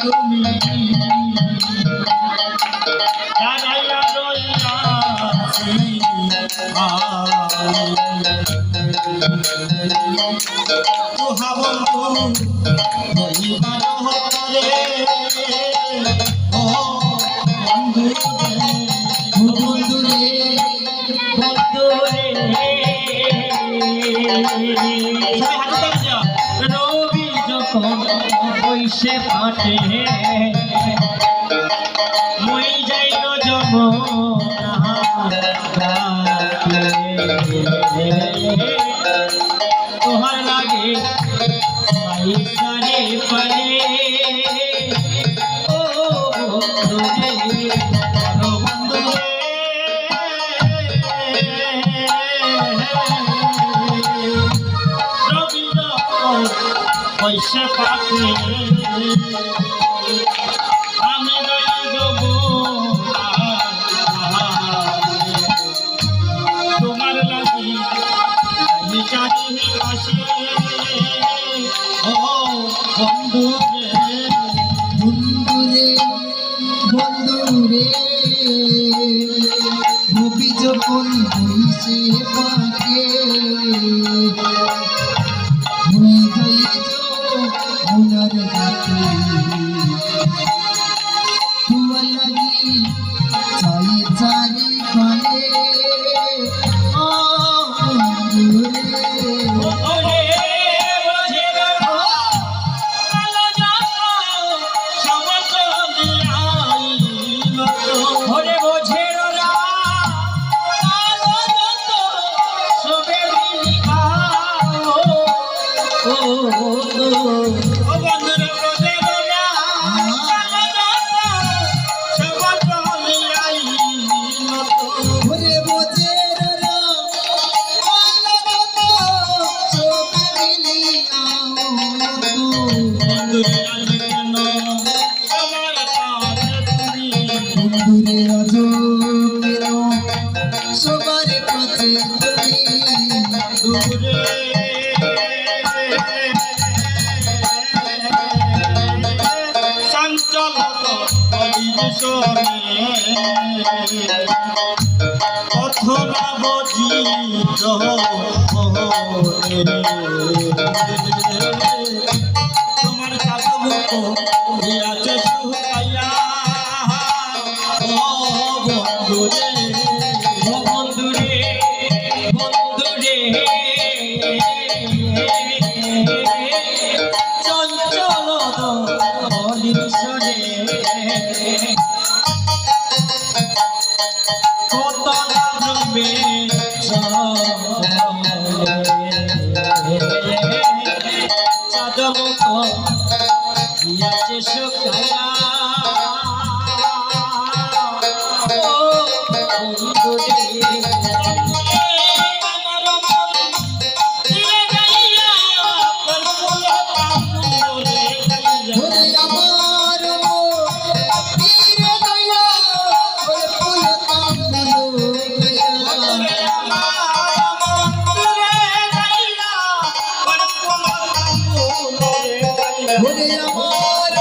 তুমি জানাইয়া রইয়াছি তোহা বন্ধু হইবার হরে ও বন্ধু বন্ধুরে বন্ধুরে রবি যখন বৈশে পাটে মই যাই ন যমুনা তোহার লাগে সাইসারে পারে ও বন্ধুরে ও বন্ধুরে রবি যখন বৈশে পাটে আমি রই যাব তোমার লাগি আমি জানি আসে ও বন্ধুরে বন্ধুরে বন্ধুরে নবী যখন হইছে পাকে হই যাইছ ওনার হাতে তোমার লাগি চাই চারি পানে ও বন্ধুরে সবার কাছে চঞ্চল কথনা বজি তোমার কাছে আছে সুখাইয়া ও বন্ধুরে ও বন্ধুরে বন্ধুরে চঞ্চল বলিসরে কত জমে চাঁদমুখ দিয়াছে শুকায়া ও বন্ধুরে আমার মন দিয়ে গাইয়া করবুল কামুরে ওরে আমার তীরে দয়া ওরে ফুল কামলো গয়া ওরে আমার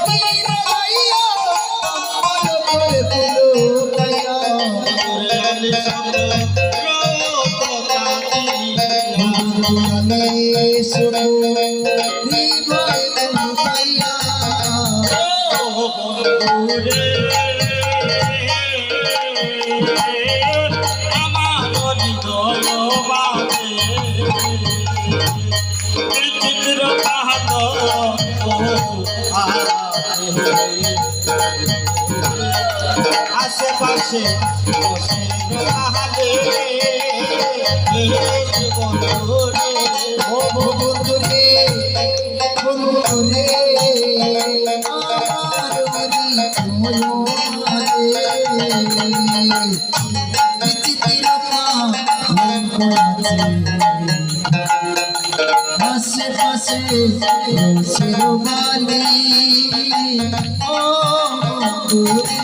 তীরে দয়া আমার ফুল গয়া আমি শুনো নিভাই গয়া আমার হৃদয় বাজে চিত্র কাহাত আশেপাশে বসে রাহালে বন্ধুরে ও বন্ধুরে বন্ধুরে আমার বাড়ি হলো বিচিত্র আশেপাশে শেরবালি ও বন্ধুরে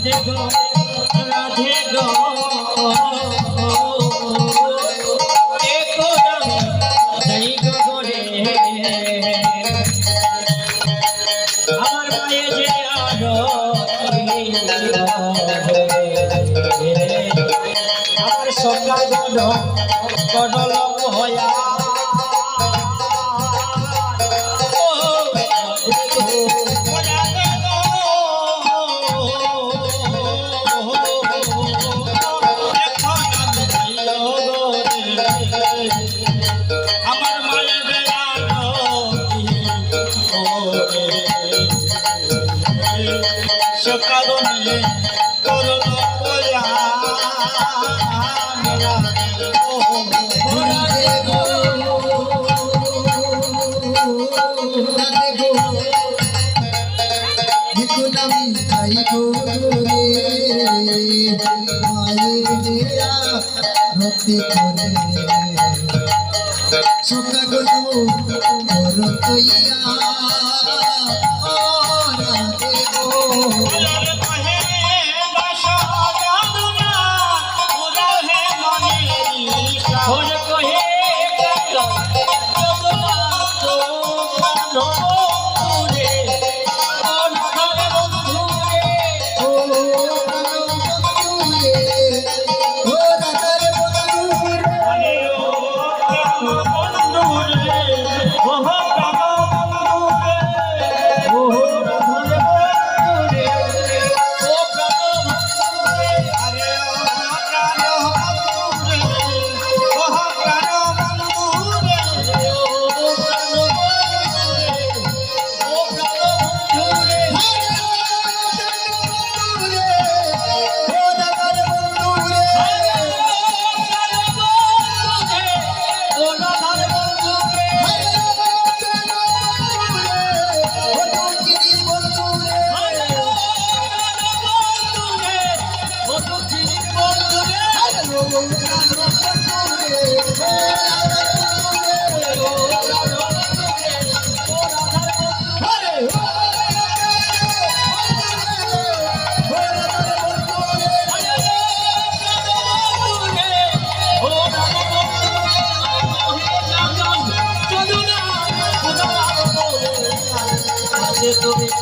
রাধে গো রাধে গো যাই গো রে আমার মায়ে যে আরো আমার সকাল গডল হয়া আমার মায়ের সে কারণে করল পয়া রাধে গো রাধে গো নিকুল আমি যাই গো রে মায়ের রক্তে করে সকাগুলো করতইয়া রাধে গো তুমি